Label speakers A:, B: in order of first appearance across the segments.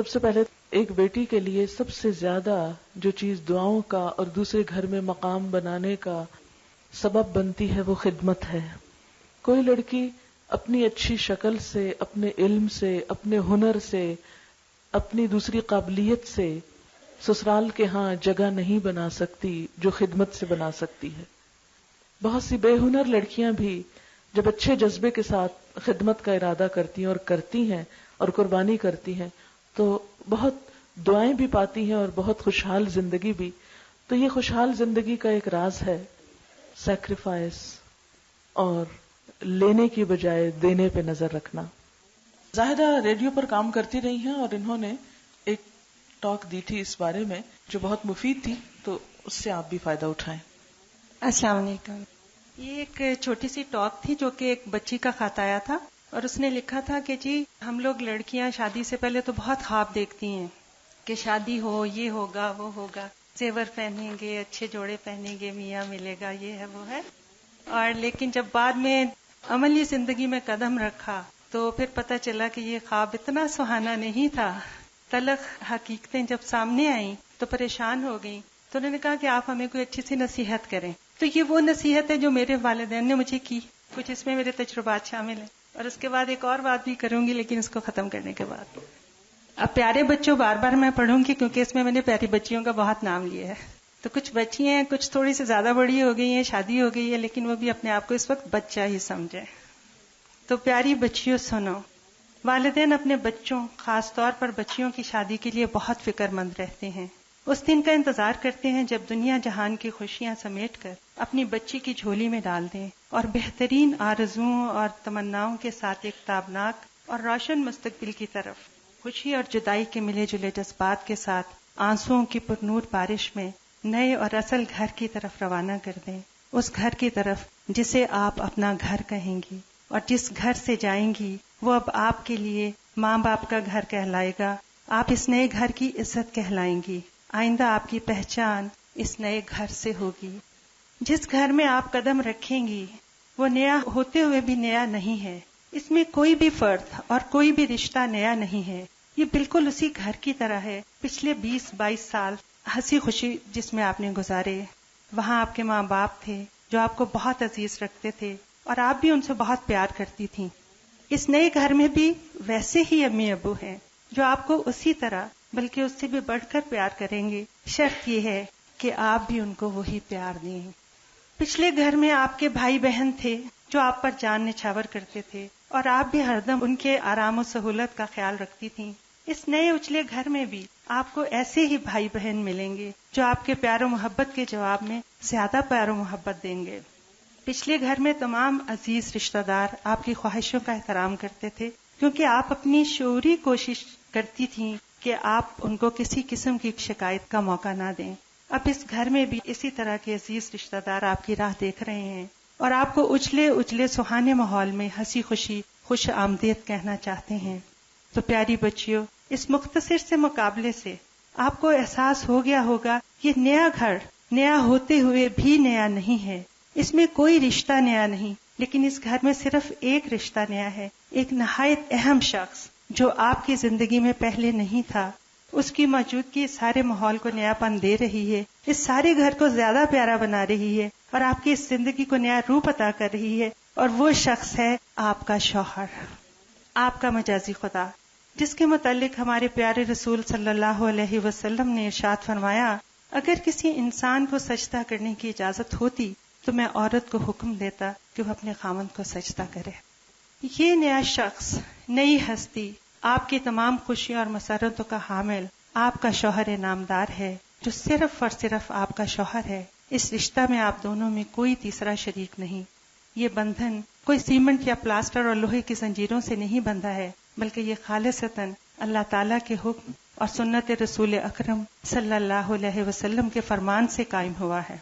A: سب سے پہلے ایک بیٹی کے لیے سب سے زیادہ جو چیز دعاؤں کا اور دوسرے گھر میں مقام بنانے کا سبب بنتی ہے وہ خدمت ہے. کوئی لڑکی اپنی اچھی شکل سے، اپنے علم سے، اپنے ہنر سے، اپنی دوسری قابلیت سے سسرال کے ہاں جگہ نہیں بنا سکتی جو خدمت سے بنا سکتی ہے. بہت سی بے ہنر لڑکیاں بھی جب اچھے جذبے کے ساتھ خدمت کا ارادہ کرتی ہیں اور کرتی ہیں اور قربانی کرتی ہیں تو بہت دعائیں بھی پاتی ہیں اور بہت خوشحال زندگی بھی. تو یہ خوشحال زندگی کا ایک راز ہے سیکریفائس اور لینے کی بجائے دینے پہ نظر رکھنا. زاہدہ ریڈیو پر کام کرتی رہی ہیں اور انہوں نے ایک ٹاک دی تھی اس بارے میں جو بہت مفید تھی، تو اس سے آپ بھی فائدہ اٹھائیں.
B: السلام علیکم. یہ ایک چھوٹی سی ٹاک تھی جو کہ ایک بچی کا خط آیا تھا اور اس نے لکھا تھا کہ جی ہم لوگ لڑکیاں شادی سے پہلے تو بہت خواب دیکھتی ہیں کہ شادی ہو، یہ ہوگا وہ ہوگا، زیور پہنیں گے، اچھے جوڑے پہنیں گے، میاں ملے گا، یہ ہے وہ ہے. اور لیکن جب بعد میں عملی زندگی میں قدم رکھا تو پھر پتہ چلا کہ یہ خواب اتنا سہانا نہیں تھا. تلخ حقیقتیں جب سامنے آئیں تو پریشان ہو گئیں. تو انہوں نے کہا کہ آپ ہمیں کوئی اچھی سی نصیحت کریں. تو یہ وہ نصیحت ہے جو میرے والدین نے مجھے کی، کچھ اس میں میرے تجربات شامل ہیں. اور اس کے بعد ایک اور بات بھی کروں گی لیکن اس کو ختم کرنے کے بعد. اب پیارے بچوں بار بار میں پڑھوں گی کیونکہ اس میں نے پیاری بچیوں کا بہت نام لیا ہے. تو کچھ بچی ہیں، کچھ تھوڑی سی زیادہ بڑی ہو گئی ہیں، شادی ہو گئی ہے، لیکن وہ بھی اپنے آپ کو اس وقت بچہ ہی سمجھے. تو پیاری بچیوں سنو، والدین اپنے بچوں، خاص طور پر بچیوں کی شادی کے لیے بہت فکر مند رہتے ہیں. اس دن کا انتظار کرتے ہیں جب دنیا جہان کی خوشیاں سمیٹ کر اپنی بچی کی جھولی میں ڈال دیں اور بہترین آرزوؤں اور تمناؤں کے ساتھ ایک تابناک اور روشن مستقبل کی طرف خوشی اور جدائی کے ملے جلے جذبات کے ساتھ آنسوؤں کی پرنور بارش میں نئے اور اصل گھر کی طرف روانہ کر دیں. اس گھر کی طرف جسے آپ اپنا گھر کہیں گی اور جس گھر سے جائیں گی وہ اب آپ کے لیے ماں باپ کا گھر کہلائے گا. آپ اس نئے گھر کی عزت کہلائیں گی. آئندہ آپ کی پہچان اس نئے گھر سے ہوگی. جس گھر میں آپ قدم رکھیں گی وہ نیا ہوتے ہوئے بھی نیا نہیں ہے. اس میں کوئی بھی فرد اور کوئی بھی رشتہ نیا نہیں ہے. یہ بالکل اسی گھر کی طرح ہے. پچھلے 20-22 سال ہنسی خوشی جس میں آپ نے گزارے، وہاں آپ کے ماں باپ تھے جو آپ کو بہت عزیز رکھتے تھے اور آپ بھی ان سے بہت پیار کرتی تھیں. اس نئے گھر میں بھی ویسے ہی امی ابو ہیں جو آپ کو اسی طرح بلکہ اس سے بھی بڑھ کر پیار کریں گے. شرط یہ ہے کہ آپ بھی ان کو وہی پیار دیں. پچھلے گھر میں آپ کے بھائی بہن تھے جو آپ پر جان نچھاور کرتے تھے اور آپ بھی ہردم ان کے آرام و سہولت کا خیال رکھتی تھیں. اس نئے اچلے گھر میں بھی آپ کو ایسے ہی بھائی بہن ملیں گے جو آپ کے پیار و محبت کے جواب میں زیادہ پیار و محبت دیں گے. پچھلے گھر میں تمام عزیز رشتہ دار آپ کی خواہشوں کا احترام کرتے تھے کیونکہ آپ اپنی شعوری کوشش کرتی تھیں کہ آپ ان کو کسی قسم کی شکایت کا موقع نہ دیں. اب اس گھر میں بھی اسی طرح کے عزیز رشتہ دار آپ کی راہ دیکھ رہے ہیں اور آپ کو اجلے سہانے ماحول میں ہنسی خوشی خوش آمدید کہنا چاہتے ہیں. تو پیاری بچیوں، اس مختصر سے مقابلے سے آپ کو احساس ہو گیا ہوگا یہ نیا گھر نیا ہوتے ہوئے بھی نیا نہیں ہے. اس میں کوئی رشتہ نیا نہیں، لیکن اس گھر میں صرف ایک رشتہ نیا ہے. ایک نہایت اہم شخص جو آپ کی زندگی میں پہلے نہیں تھا، اس کی موجودگی سارے ماحول کو نیا پن دے رہی ہے، اس سارے گھر کو زیادہ پیارا بنا رہی ہے اور آپ کی اس زندگی کو نیا روپ عطا کر رہی ہے. اور وہ شخص ہے آپ کا شوہر، آپ کا مجازی خدا، جس کے متعلق ہمارے پیارے رسول صلی اللہ علیہ وسلم نے ارشاد فرمایا، اگر کسی انسان کو سجدہ کرنے کی اجازت ہوتی تو میں عورت کو حکم دیتا کہ وہ اپنے خاوند کو سجدہ کرے. یہ نیا شخص، نئی ہستی، آپ کی تمام خوشیوں اور مسرتوں کا حامل آپ کا شوہر نامدار ہے جو صرف اور صرف آپ کا شوہر ہے. اس رشتہ میں آپ دونوں میں کوئی تیسرا شریک نہیں. یہ بندھن کوئی سیمنٹ یا پلاسٹر اور لوہے کی زنجیروں سے نہیں بندھا ہے، بلکہ یہ خالصتاً اللہ تعالیٰ کے حکم اور سنت رسول اکرم صلی اللہ علیہ وسلم کے فرمان سے قائم ہوا ہے.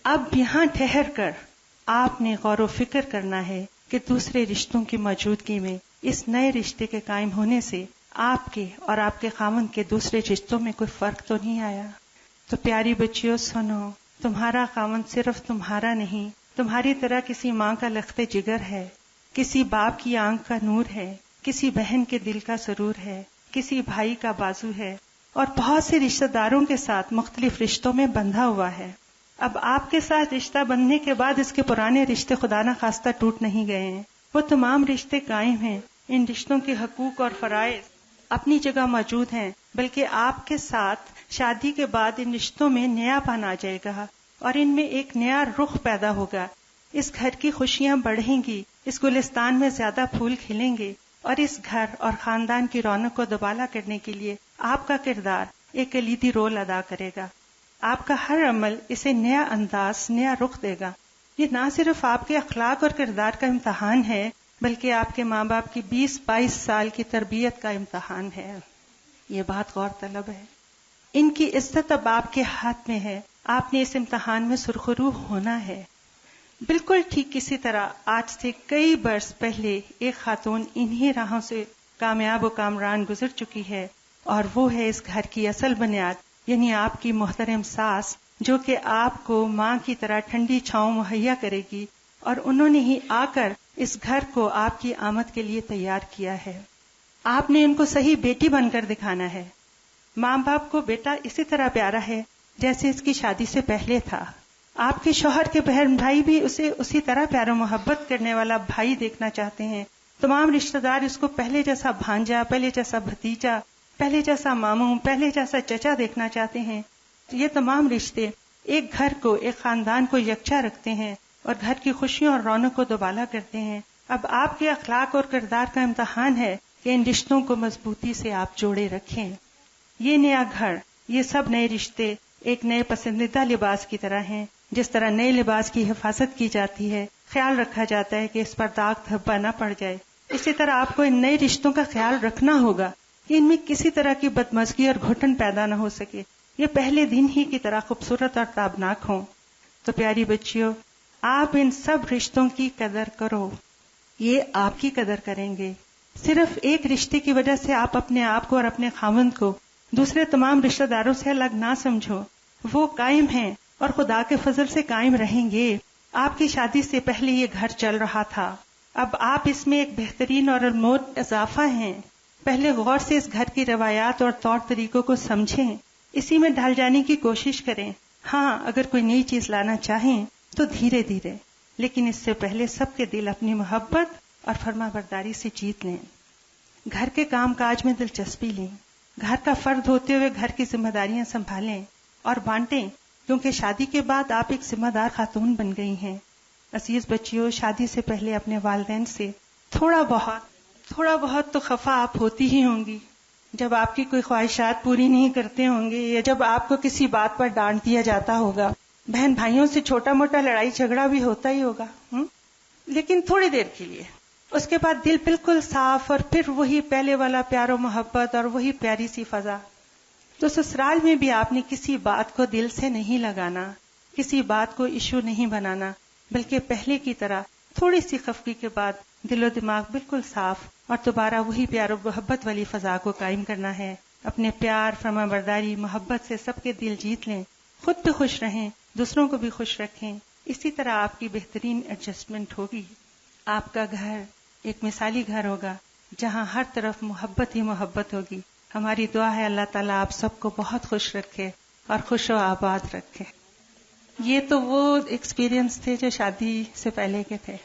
B: اب یہاں ٹھہر کر آپ نے غور و فکر کرنا ہے کہ دوسرے رشتوں کی موجودگی میں اس نئے رشتے کے قائم ہونے سے آپ کے اور آپ کے خاوند کے دوسرے رشتوں میں کوئی فرق تو نہیں آیا. تو پیاری بچیوں سنو، تمہارا خاوند صرف تمہارا نہیں، تمہاری طرح کسی ماں کا لخت جگر ہے، کسی باپ کی آنکھ کا نور ہے، کسی بہن کے دل کا سرور ہے. کسی بھائی کا بازو ہے اور بہت سے رشتہ داروں کے ساتھ مختلف رشتوں میں بندھا ہوا ہے. اب آپ کے ساتھ رشتہ بندھنے کے بعد اس کے پرانے رشتے خدا نہ خواستہ ٹوٹ نہیں گئے ہیں، وہ تمام رشتے قائم ہیں. ان رشتوں کے حقوق اور فرائض اپنی جگہ موجود ہیں، بلکہ آپ کے ساتھ شادی کے بعد ان رشتوں میں نیا پن آ جائے گا اور ان میں ایک نیا رخ پیدا ہوگا. اس گھر کی خوشیاں بڑھیں گی، اس گلستان میں زیادہ پھول کھلیں گے، اور اس گھر اور خاندان کی رونق کو دوبالا کرنے کے لیے آپ کا کردار ایک کلیدی رول ادا کرے گا. آپ کا ہر عمل اسے نیا انداز، نیا رخ دے گا. یہ نہ صرف آپ کے اخلاق اور کردار کا امتحان ہے، بلکہ آپ کے ماں باپ کی 20-22 سال کی تربیت کا امتحان ہے. یہ بات غور طلب ہے. ان کی عزت اب آپ کے ہاتھ میں ہے. آپ نے اس امتحان میں سرخرو ہونا ہے. بالکل ٹھیک اسی طرح آج سے کئی برس پہلے ایک خاتون انہی راہوں سے کامیاب و کامران گزر چکی ہے، اور وہ ہے اس گھر کی اصل بنیاد، یعنی آپ کی محترم ساس، جو کہ آپ کو ماں کی طرح ٹھنڈی چھاؤں مہیا کرے گی، اور انہوں نے ہی آ کر اس گھر کو آپ کی آمد کے لیے تیار کیا ہے. آپ نے ان کو صحیح بیٹی بن کر دکھانا ہے. ماں باپ کو بیٹا اسی طرح پیارا ہے جیسے اس کی شادی سے پہلے تھا. آپ کے شوہر کے بہن بھائی بھی اسے اسی طرح پیار و محبت کرنے والا بھائی دیکھنا چاہتے ہیں. تمام رشتہ دار اس کو پہلے جیسا بھانجا، پہلے جیسا بھتیجا، پہلے جیسا ماموں، پہلے جیسا چچا دیکھنا چاہتے ہیں. یہ تمام رشتے ایک گھر کو، ایک خاندان کو یکجا رکھتے ہیں اور گھر کی خوشیوں اور رونق کو دوبالا کرتے ہیں. اب آپ کے اخلاق اور کردار کا امتحان ہے کہ ان رشتوں کو مضبوطی سے آپ جوڑے رکھیں. یہ نیا گھر، یہ سب نئے رشتے ایک نئے پسندیدہ لباس کی طرح ہیں. جس طرح نئے لباس کی حفاظت کی جاتی ہے، خیال رکھا جاتا ہے کہ اس پر داغ دھبا نہ پڑ جائے، اسی طرح آپ کو ان نئے رشتوں کا خیال رکھنا ہوگا کہ ان میں کسی طرح کی بدمزگی اور گھٹن پیدا نہ ہو سکے. یہ پہلے دن ہی کی طرح خوبصورت اور تابناک ہوں. تو پیاری بچیوں، آپ ان سب رشتوں کی قدر کرو. یہ آپ کی قدر کریں گے. صرف ایک رشتے کی وجہ سے آپ اپنے آپ کو اور اپنے خاوند کو دوسرے تمام رشتہ داروں سے الگ نہ سمجھو. وہ قائم ہیں اور خدا کے فضل سے قائم رہیں گے. آپ کی شادی سے پہلے یہ گھر چل رہا تھا، اب آپ اس میں ایک بہترین اور انمول اضافہ ہیں. پہلے غور سے اس گھر کی روایات اور طور طریقوں کو سمجھیں، اسی میں ڈھل جانے کی کوشش کریں. ہاں، اگر کوئی نئی چیز لانا چاہیں تو دھیرے دھیرے، لیکن اس سے پہلے سب کے دل اپنی محبت اور فرما برداری سے جیت لیں. گھر کے کام کاج میں دلچسپی لیں. گھر کا فرد ہوتے ہوئے گھر کی ذمہ داریاں سنبھالیں اور بانٹیں، کیونکہ شادی کے بعد آپ ایک ذمہ دار خاتون بن گئی ہیں. عزیز بچیوں، شادی سے پہلے اپنے والدین سے تھوڑا بہت تو خفا آپ ہوتی ہی ہوں گی، جب آپ کی کوئی خواہشات پوری نہیں کرتے ہوں گے، یا جب آپ کو کسی بات پر ڈانٹ دیا جاتا ہوگا. بہن بھائیوں سے چھوٹا موٹا لڑائی جھگڑا بھی ہوتا ہی ہوگا، لیکن تھوڑی دیر کے لیے. اس کے بعد دل بالکل صاف، اور پھر وہی پہلے والا پیار و محبت اور وہی پیاری سی فضا. تو سسرال میں بھی آپ نے کسی بات کو دل سے نہیں لگانا، کسی بات کو ایشو نہیں بنانا، بلکہ پہلے کی طرح تھوڑی سی خفگی کے بعد دل و دماغ بالکل صاف اور دوبارہ وہی پیار و محبت والی فضا کو قائم کرنا ہے. اپنے پیار، فرما برداری، محبت سے سب کے دل جیت لیں. خود بھی خوش رہیں، دوسروں کو بھی خوش رکھیں. اسی طرح آپ کی بہترین ایڈجسٹمنٹ ہوگی. آپ کا گھر ایک مثالی گھر ہوگا جہاں ہر طرف محبت ہی محبت ہوگی. ہماری دعا ہے اللہ تعالیٰ آپ سب کو بہت خوش رکھے اور خوش و آباد رکھے. یہ تو وہ ایکسپیرینس تھے جو شادی سے پہلے کے تھے.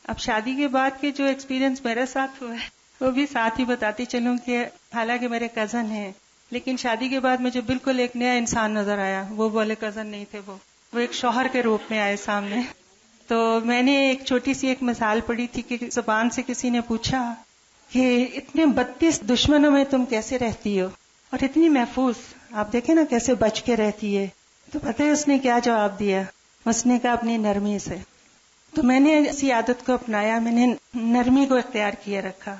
B: اب شادی کے بعد کے جو ایکسپیرینس میرے ساتھ ہوا ہے وہ بھی ساتھ ہی بتاتی چلوں کہ حالانکہ میرے کزن ہیں، لیکن شادی کے بعد مجھے بالکل ایک نیا انسان نظر آیا. وہ بولے کزن نہیں تھے، وہ ایک شوہر کے روپ میں آئے سامنے. تو میں نے ایک چھوٹی سی ایک مثال پڑھی تھی کہ زبان سے کسی نے پوچھا کہ اتنے 32 دشمنوں میں تم کیسے رہتی ہو اور اتنی محفوظ، آپ دیکھیں نا کیسے بچ کے رہتی ہے. تو پتہ ہے اس نے کیا جواب دیا؟ اس نے کہا اپنی نرمی سے. تو میں نے اسی عادت کو اپنایا، میں نے نرمی کو اختیار کیے رکھا.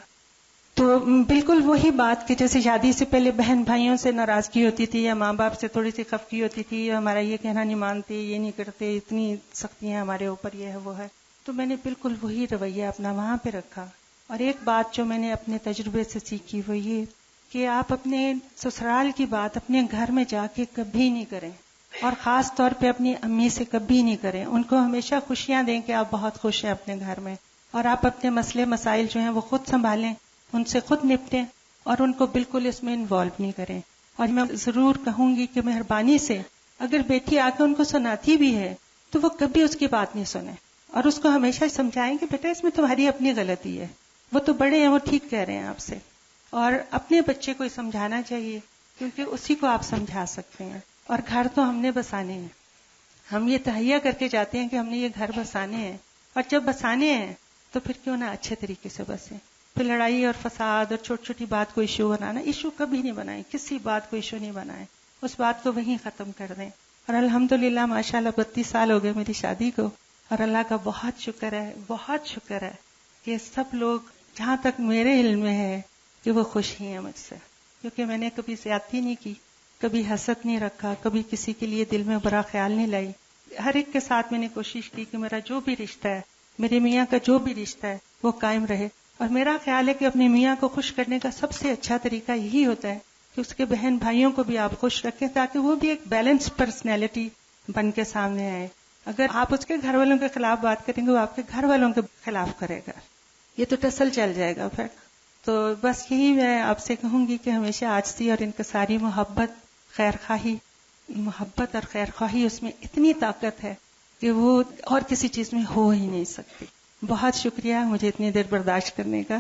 B: تو بالکل وہی بات کہ جیسے شادی سے پہلے بہن بھائیوں سے ناراضگی ہوتی تھی یا ماں باپ سے تھوڑی سی خفگی ہوتی تھی، ہمارا یہ کہنا نہیں مانتے، یہ نہیں کرتے، اتنی سختیاں ہمارے اوپر، یہ ہے وہ ہے. تو میں نے بالکل وہی رویہ اپنا وہاں پہ رکھا. اور ایک بات جو میں نے اپنے تجربے سے سیکھی وہ یہ کہ آپ اپنے سسرال کی بات اپنے گھر میں جا کے کبھی نہیں کریں، اور خاص طور پہ اپنی امی سے کبھی نہیں کریں. ان کو ہمیشہ خوشیاں دیں کہ آپ بہت خوش ہیں اپنے گھر میں، اور آپ اپنے مسئلے مسائل جو ہیں وہ خود سنبھالیں، ان سے خود نپٹیں. اور ان کو بالکل اس میں انوالو نہیں کریں. اور میں ضرور کہوں گی کہ مہربانی سے اگر بیٹی آ کے ان کو سناتی بھی ہے تو وہ کبھی اس کی بات نہیں سنیں، اور اس کو ہمیشہ سمجھائیں کہ بیٹا اس میں تمہاری اپنی غلطی ہے، وہ تو بڑے ہیں، وہ ٹھیک کہہ رہے ہیں آپ سے. اور اپنے بچے کو سمجھانا چاہیے کیونکہ اسی کو آپ سمجھا سکتے ہیں. اور گھر تو ہم نے بسانے ہیں، ہم یہ تہیہ کر کے جاتے ہیں کہ ہم نے یہ گھر بسانے ہیں، اور جب بسانے ہیں تو پھر کیوں نہ اچھے طریقے سے بسیں. پھر لڑائی اور فساد اور چھوٹی چھوٹی بات کو ایشو بنانا، ایشو کبھی نہیں بنائیں، کسی بات کو ایشو نہیں بنائیں، اس بات کو وہیں ختم کر دیں. اور الحمدللہ ماشاءاللہ 32 سال ہو گئے میری شادی کو، اور اللہ کا بہت شکر ہے، بہت شکر ہے کہ سب لوگ جہاں تک میرے علم میں ہے کہ وہ خوش ہی ہیں مجھ سے، کیونکہ میں نے کبھی زیادتی نہیں کی، کبھی حسد نہیں رکھا، کبھی کسی کے لیے دل میں برا خیال نہیں لائی. ہر ایک کے ساتھ میں نے کوشش کی کہ میرا جو بھی رشتہ ہے، میرے میاں کا جو بھی رشتہ ہے وہ قائم رہے. اور میرا خیال ہے کہ اپنے میاں کو خوش کرنے کا سب سے اچھا طریقہ یہی ہوتا ہے کہ اس کے بہن بھائیوں کو بھی آپ خوش رکھیں تاکہ وہ بھی ایک بیلنس پرسنالٹی بن کے سامنے آئے. اگر آپ اس کے گھر والوں کے خلاف بات کریں گے وہ آپ کے گھر والوں کے خلاف کرے گا، یہ تو ٹسل چل جائے گا پھر. تو بس یہی میں آپ سے کہوں گی کہ ہمیشہ عاجزی اور انکساری، محبت اور خیر خواہی اس میں اتنی طاقت ہے کہ وہ اور کسی چیز میں ہو ہی نہیں سکتی. بہت شکریہ مجھے اتنی دیر برداشت کرنے کا.